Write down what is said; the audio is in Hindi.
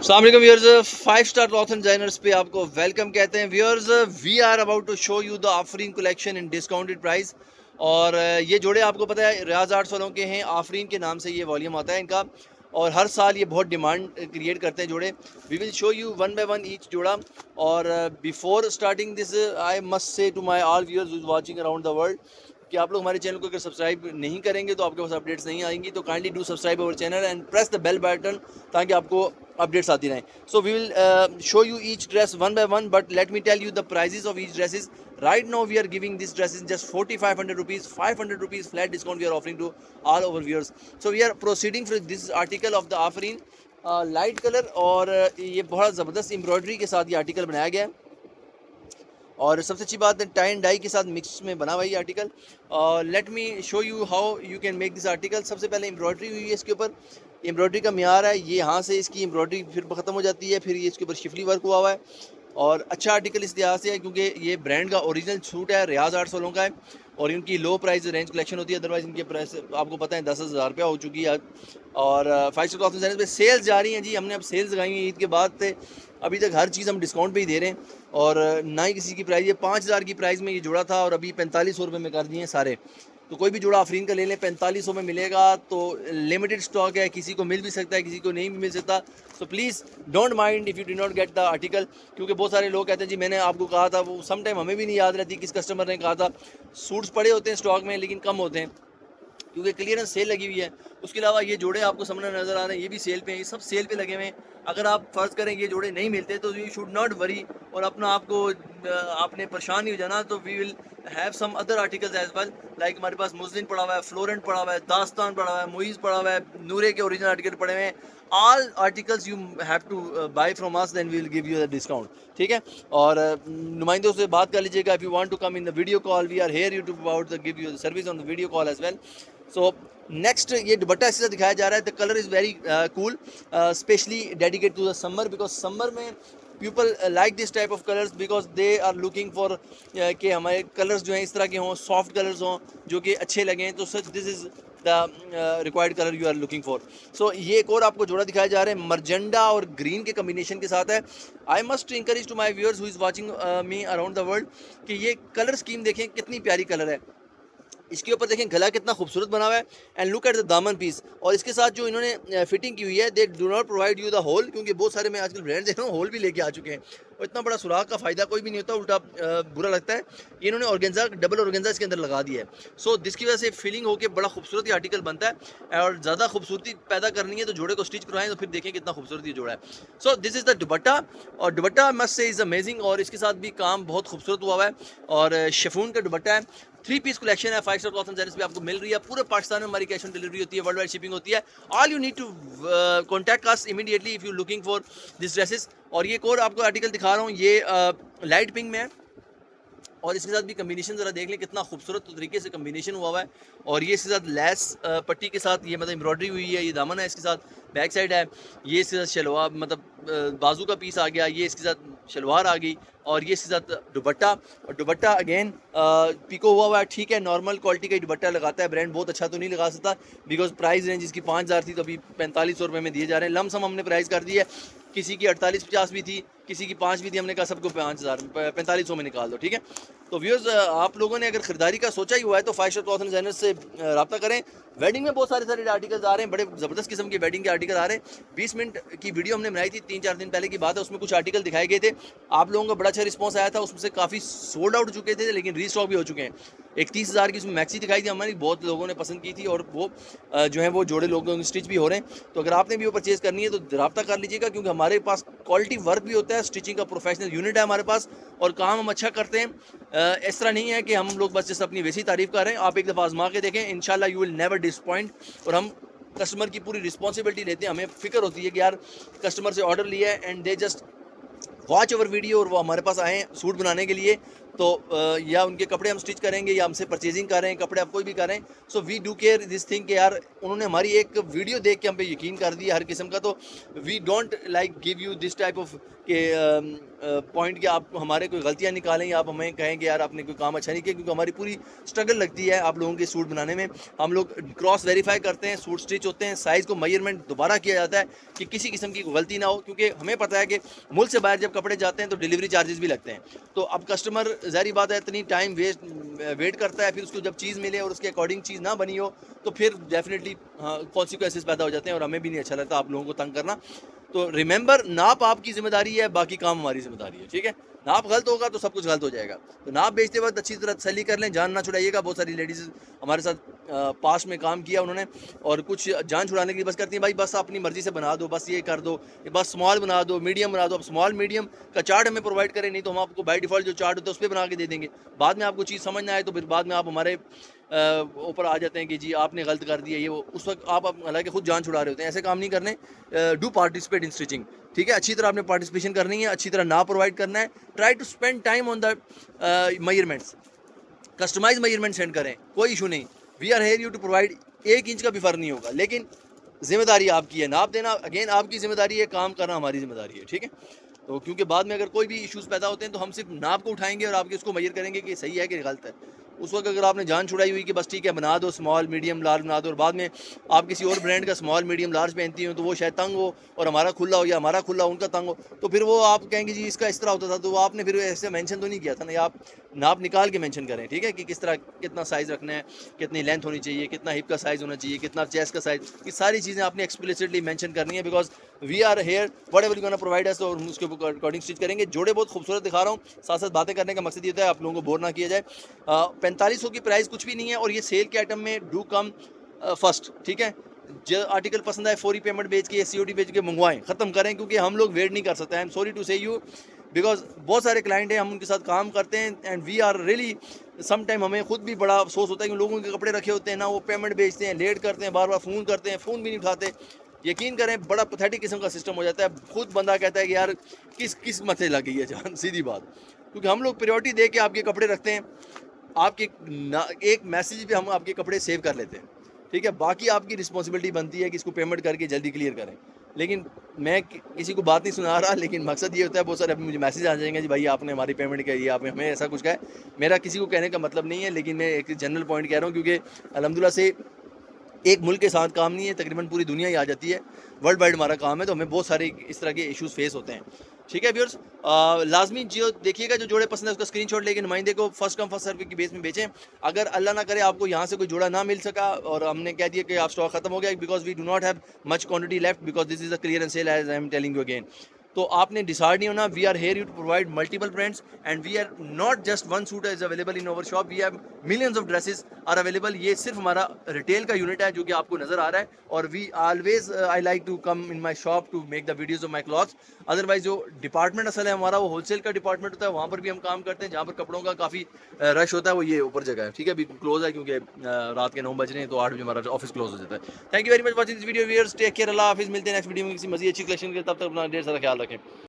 अस्सलाम वालेकुम viewers, 5 star cloth and designers पे आपको वेलकम कहते हैं। Viewers, we are about to show you the Afreen collection in discounted price. और ये जोड़े आपको पता है रियाज आर्ट्स वालों के हैं, आफरीन के नाम से ये वॉल्यूम आता है इनका। और हर साल ये बहुत डिमांड क्रिएट करते हैं जोड़े। We will show you one by one each जोड़ा। और before starting this I must say to my all viewers watching around the world कि आप लोग हमारे चैनल को अगर सब्सक्राइब नहीं करेंगे तो आपके पास अपडेट्स नहीं आएंगी। तो kindly do subscribe our channel and press the bell button ताकि आपको अपडेट्स आती रहें। So we will show you each dress one by one, but let me tell you the prices of each dresses. Right now we are giving this dresses just 4,500 rupees, 500 rupees flat discount we are offering to all our viewers. So we are proceeding for this article of the Afreen light colour. और ये बहुत ज़बरदस्त एम्ब्रॉयडरी के साथ ये आर्टिकल बनाया गया है। और सबसे अच्छी बात है टाई एंड डाई के साथ मिक्स में बना हुआ ये article. Let me show you how you can make this article. सबसे पहले एम्ब्रॉयडरी हुई है इसके ऊपर। एम्ब्रॉयडरी का म्यार है ये, यहाँ से इसकी एम्ब्रॉयडरी फिर ख़त्म हो जाती है, फिर ये इसके ऊपर शिफली वर्क हुआ हुआ है। और अच्छा आर्टिकल इस लिहाज से है क्योंकि ये ब्रांड का ओरिजिनल सूट है, रियाज आर्ट्स वालों का है। और इनकी लो प्राइस रेंज कलेक्शन होती है, अदरवाइज़ इनके प्राइस आपको पता है 10,000 रुपया हो चुकी है। और 5 स्टार क्लॉथ पे सेल्स जा रही हैं जी। हमने अब सेल्स लगाई हुई ईद के बाद से अभी तक हर चीज़ हम डिस्काउंट पे ही दे रहे हैं। और ना ही किसी की प्राइस, ये 5,000 की प्राइस में ये जोड़ा था और अभी 4500 रुपये में कर दिए हैं सारे। तो कोई भी जोड़ा आफरीन का ले लें, 4500 में मिलेगा। तो लिमिटेड स्टॉक है, किसी को मिल भी सकता है, किसी को नहीं भी मिल सकता। So please don't mind if you do not get the article, क्योंकि बहुत सारे लोग कहते हैं जी मैंने आपको कहा था, वो सम टाइम हमें भी नहीं याद रहती किस कस्टमर ने कहा था। सूट्स पड़े होते हैं स्टॉक में लेकिन कम होते हैं क्योंकि क्लियरेंस सेल लगी हुई है। उसके अलावा ये जोड़े आपको सामने नज़र आ रहे हैं, ये भी सेल पे हैं, ये सब सेल पे लगे हुए हैं। अगर आप फ़र्ज़ करें ये जोड़े नहीं मिलते तो यू शुड नॉट वरी और अपना आपको आपने परेशान नहीं हो जाना। तो we will have some other articles as well, like हमारे पास मुस्लिन पड़ा हुआ है, फ्लोरेंट पड़ा हुआ है, दास्तान पड़ा हुआ है, मुइज़ पड़ा हुआ है, नूरे के ओरिजिनल आर्टिकल पड़े हुए हैं। All articles you have to buy from us, then we will give you the discount. ठीक है। और नुमाइंदों से बात कर लीजिएगा। If you want to come in the video call, we are here you to about the give you the service on the video call as well. So next ये दुपट्टा इससे दिखाया जा रहा है। The colour is very cool, specially dedicate to the summer, because summer में people like this type of colours because they are looking for कि हमारे कलर्स जो हैं इस तरह के हों, सॉफ्ट कलर्स हों जो कि अच्छे लगें। तो सच this is the required colour you are looking for. So ये एक और आपको जोड़ा दिखाया जा रहा है, मरजेंडा और ग्रीन के कम्बिनेशन के साथ है। I must encourage to my viewers who is watching me around the world कि ये कलर स्कीम देखें कितनी प्यारी कलर है। इसके ऊपर देखें गला कितना खूबसूरत बना हुआ है and look at the daman piece. और इसके साथ जो इन्होंने फिटिंग की हुई है, they do not provide you the whole, क्योंकि बहुत सारे में आजकल ब्रांड्स हैं होल भी लेके आ चुके हैं और इतना बड़ा सुराख का फ़ायदा कोई भी नहीं होता, उल्टा बुरा लगता है। ये इन्होंने ऑर्गेन्जा, डबल ऑर्गेन्जा इसके अंदर लगा दिया है। सो जिसकी वजह से फीलिंग होकर बड़ा खूबसूरत ये आर्टिकल बनता है। और ज़्यादा खूबसूरती पैदा करनी है तो जोड़े को स्टिच करवाएं तो फिर देखें कितना खूबसूरत ये जोड़ा है। So this is the dupatta. और dupatta must say is amazing और इसके साथ भी काम बहुत खूबसूरत हुआ है। और शिफॉन का दुपट्टा है, 3 पीस कलेक्शन है। 5 स्टार क्लॉथ एंड डिजाइनर्स पे आपको मिल रही है। पूरे पाकिस्तान में हमारी कैश ऑन डिलीवरी होती है, वर्ल्ड वाइड शिपिंग होती है। All you need to contact us immediately if you looking for this dresses. और ये एक और आपको आर्टिकल दिखा रहा हूँ, ये लाइट पिंक में है और इसके साथ भी कम्बिनेशन ज़रा देख लें कितना खूबसूरत तरीके से कम्बिनेशन हुआ हुआ है। और ये इसके साथ लेस पट्टी के साथ ये मतलब एम्ब्रॉयडरी हुई है, ये दामन है, इसके साथ बैक साइड है, ये इसके साथ शलवार मतलब बाजू का पीस आ गया, ये इसके साथ शलवार आ गई और ये इसके साथ दुपट्टा। और दुपट्टा अगेन पिको हुआ है। ठीक है, नॉर्मल क्वालिटी का दुपट्टा लगाता है ब्रांड, बहुत अच्छा तो नहीं लगा सकता बिकॉज प्राइस रेंज इसकी 5,000 थी तो अभी 4500 रुपये में दिए जा रहे हैं। लमसम हमने प्राइस कर दी है, किसी की 48-50 भी थी, किसी की 5 भी थी, हमने कहा सबको 4500 में निकाल दो। ठीक है। तो व्यूअर्स, आप लोगों ने अगर ख़रीदारी का सोचा ही हुआ है तो 5 स्टार क्लॉथ एंड डिजाइनर्स से रब्ता करें। वेडिंग में बहुत सारे आर्टिकल्स आ रहे हैं, बड़े ज़बरदस्त किस्म के वेडिंग के आर्टिकल आ रहे हैं। 20 मिनट की वीडियो हमने बनाई थी, 3-4 दिन पहले की बात है, उसमें कुछ आर्टिकल दिखाए गए थे। आप लोगों का बड़ा अच्छा रिस्पॉन्स आया था, उसमें से काफ़ी सोल्ड आउट चुके थे लेकिन रीस्टॉक भी हो चुके हैं। एक 30,000 की उसमें मैक्सी दिखाई थी हमारी, बहुत लोगों ने पसंद की थी और वो जो है वो जोड़े लोगों के स्टिच भी हो रहे हैं। तो अगर आपने भी वो परचेज़ करनी है तो रब्ता कर लीजिएगा, क्योंकि हमारे पास क्वालिटी वर्क भी होता है, स्टिचिंग का प्रोफेशनल यूनिट है हमारे पास और काम हम अच्छा करते हैं। इस तरह नहीं है कि हम लोग बस जैसे अपनी वैसी तारीफ़ कर रहे हैं। आप एक दफ़ा आजमा के देखें, इंशाल्लाह यू विल नेवर डिसपॉइंट। और हम कस्टमर की पूरी रिस्पॉन्सिबिलिटी लेते हैं, हमें फ़िक्र होती है कि यार कस्टमर से ऑर्डर लिया है and they just watch our video और वो हमारे पास आए सूट बनाने के लिए। तो या उनके कपड़े हम स्टिच करेंगे या हमसे परचेजिंग कर रहे हैं कपड़े, आप कोई भी कर रहे हैं, so we do care this thing कि यार उन्होंने हमारी एक वीडियो देख के हम पे यकीन कर दिया हर किस्म का, तो we don't like give you this type of के पॉइंट कि आप हमारे कोई गलतियां निकालें या आप हमें कहें कि यार आपने कोई काम अच्छा नहीं किया, क्योंकि हमारी पूरी स्ट्रगल लगती है आप लोगों के सूट बनाने में। हम लोग क्रॉस वेरीफाई करते हैं, सूट स्टिच होते हैं, साइज़ को मेजरमेंट दोबारा किया जाता है कि किसी किस्म की गलती ना हो, क्योंकि हमें पता है कि मुल्क से बाहर जब कपड़े जाते हैं तो डिलीवरी चार्जेस भी लगते हैं। तो अब कस्टमर ज़ाहिर बात है इतनी टाइम वेट करता है, फिर उसको जब चीज़ मिले और उसके अकॉर्डिंग चीज़ ना बनी हो तो फिर डेफिनेटली कॉन्सिक्वेंसेस पैदा हो जाते हैं और हमें भी नहीं अच्छा लगता आप लोगों को तंग करना। तो रिमेंबर, नाप आपकी जिम्मेदारी है, बाकी काम हमारी जिम्मेदारी है, ठीक है। नाप गलत होगा तो सब कुछ गलत हो जाएगा। तो नाप बेचते वक्त अच्छी तरह तसल्ली कर लें, जान ना छुड़ाइएगा। बहुत सारी लेडीज़ हमारे साथ पास में काम किया उन्होंने, और कुछ जान छुड़ाने के लिए बस करती हैं भाई बस अपनी मर्ज़ी से बना दो, बस ये कर दो, बस स्मॉल बना दो, मीडियम बना दो। अब स्मॉल मीडियम का चार्ट हमें प्रोवाइड करें, नहीं तो हम आपको बाय डिफ़ॉल्ट जो चार्ट होता है उस पर बना के दे देंगे। बाद में आपको चीज़ समझ ना आए तो फिर बाद में आप हमारे ऊपर आ जाते हैं कि जी आपने गलत कर दिया ये वो। उस वक्त आप हालांकि खुद जान छुड़ा रहे होते हैं, ऐसे काम नहीं करने। डू पार्टिसिपेट इन स्टिचिंग, ठीक है। अच्छी तरह आपने पार्टिसिपेशन करनी है, अच्छी तरह ना प्रोवाइड करना है। Try to spend time on the measurements, customize measurement send करें, कोई इशू नहीं। We are here you to provide, 1 inch का भी फ़र्क नहीं होगा, लेकिन जिम्मेदारी आपकी है, नाप देना अगेन आपकी जिम्मेदारी है, काम करना हमारी जिम्मेदारी है, ठीक है। तो क्योंकि बाद में अगर कोई भी इश्यूज़ पैदा होते हैं तो हम सिर्फ नाप को उठाएंगे और आपके उसको मेजर करेंगे कि सही है कि गलत है। उस वक्त अगर आपने जान छुड़ाई हुई कि बस ठीक है बना दो, स्मॉल मीडियम लार्ज बना दो, और बाद में आप किसी और ब्रांड का स्मॉल मीडियम लार्ज पहनती हो तो वो शायद तंग हो और हमारा खुला हो, या हमारा खुला हो उनका तंग हो, तो फिर वो आप कहेंगे जी इसका इस तरह होता था, तो वो आपने फिर ऐसे मेंशन तो नहीं किया था ना। या आप नाप निकाल के मेंशन करें, ठीक है, कि किस तरह कितना साइज़ रखना है, कितनी लेंथ होनी चाहिए, कितना हिप का साइज़ होना चाहिए, कितना चेस्ट का साइज़, ये सारी चीज़ें आपने एक्सप्लिसिटली मेंशन करनी है। Because we are here whatever you gonna provide us, और हम उसके अकॉर्डिंग स्टिच करेंगे। जोड़े बहुत खूबसूरत दिखा रहा हूँ, साथ साथ बातें करने का मकसद ये होता है आप लोगों को बोर ना किया जाए। 4500 की प्राइस कुछ भी नहीं है, और ये सेल के आइटम में डू कम फर्स्ट, ठीक है। जो आर्टिकल पसंद आए फौरी पेमेंट भेज के, COD भेज के मंगवाएं, ख़त्म करें, क्योंकि हम लोग वेट नहीं कर सकते। आई एम सॉरी टू से यू, बिकॉज बहुत सारे क्लाइंट हैं, हम उनके साथ काम करते हैं, and we are really some time हमें खुद भी बड़ा अफसोस होता है कि लोगों के कपड़े रखे होते हैं ना, वो पेमेंट भेजते हैं, लेट करते हैं, बार बार फ़ोन करते हैं, फ़ोन भी नहीं उठाते। यकीन करें बड़ा पैथेटिक किस्म का सिस्टम हो जाता है। खुद बंदा कहता है कि यार किस मथे लग गई है जान, सीधी बात। क्योंकि हम लोग प्रायोरिटी दे के आपके कपड़े रखते हैं, आपके एक मैसेज पे हम आपके कपड़े सेव कर लेते हैं, ठीक है। बाकी आपकी रिस्पॉन्सिबिलिटी बनती है कि इसको पेमेंट करके जल्दी क्लियर करें। लेकिन मैं किसी को बात नहीं सुना रहा, लेकिन मकसद ये होता है, बहुत सारे अभी मुझे मैसेज आ जाएंगे जी भाई आपने हमारी पेमेंट करी, आपने हमें ऐसा कुछ कहा है। मेरा किसी को कहने का मतलब नहीं है, लेकिन मैं एक जनरल पॉइंट कह रहा हूँ, क्योंकि अल्हम्दुलिल्लाह से एक मुल्क के साथ काम नहीं है, तकरीबन पूरी दुनिया ही आ जाती है, वर्ल्ड वाइड हमारा काम है, तो हमें बहुत सारे इस तरह के इश्यूज़ फेस होते हैं, ठीक है व्यूअर्स। लाजमी जो देखिएगा, जो जोड़े पसंद है उसका स्क्रीनशॉट लेके नुमाइंदे को फर्स्ट कम फर्स्ट सर्व की बेस में बेचें। अगर अल्लाह ना करे आपको यहाँ से कोई जोड़ा ना मिल सका और हमने कह दिया कि आप स्टॉक खत्म हो गया, because we do not have much quantity left, because this is a clearance sale as I am telling you again. तो आपने डिसाइड नहीं होना। We are here you to provide multiple brands, and we are not just one suit is available in our shop, we have millions of dresses are available. ये सिर्फ हमारा रिटेल का यूनिट है जो कि आपको नजर आ रहा है, और we always I like to come in my shop to make the videos of my clothes. Otherwise जो डिपार्टमेंट असल है हमारा वो होलसेल का डिपार्टमेंट होता है, वहाँ पर भी हम काम करते हैं, जहाँ पर कपड़ों का काफ़ी रश होता है, वो ये ऊपर जगह है, ठीक है। अभी क्लोज है क्योंकि रात के 9 बज रहे हैं, तो 8 बजे हमारा ऑफिस क्लोज हो जाता है। Thank you very much watching this video viewers, take care, अल्लाह हाफिज़। मिलते हैं नेक्स्ट वीडियो में किसी मज़ीद अच्छी कलेक्शन के, तब तक अपना ढेर सारा ख्याल रखें।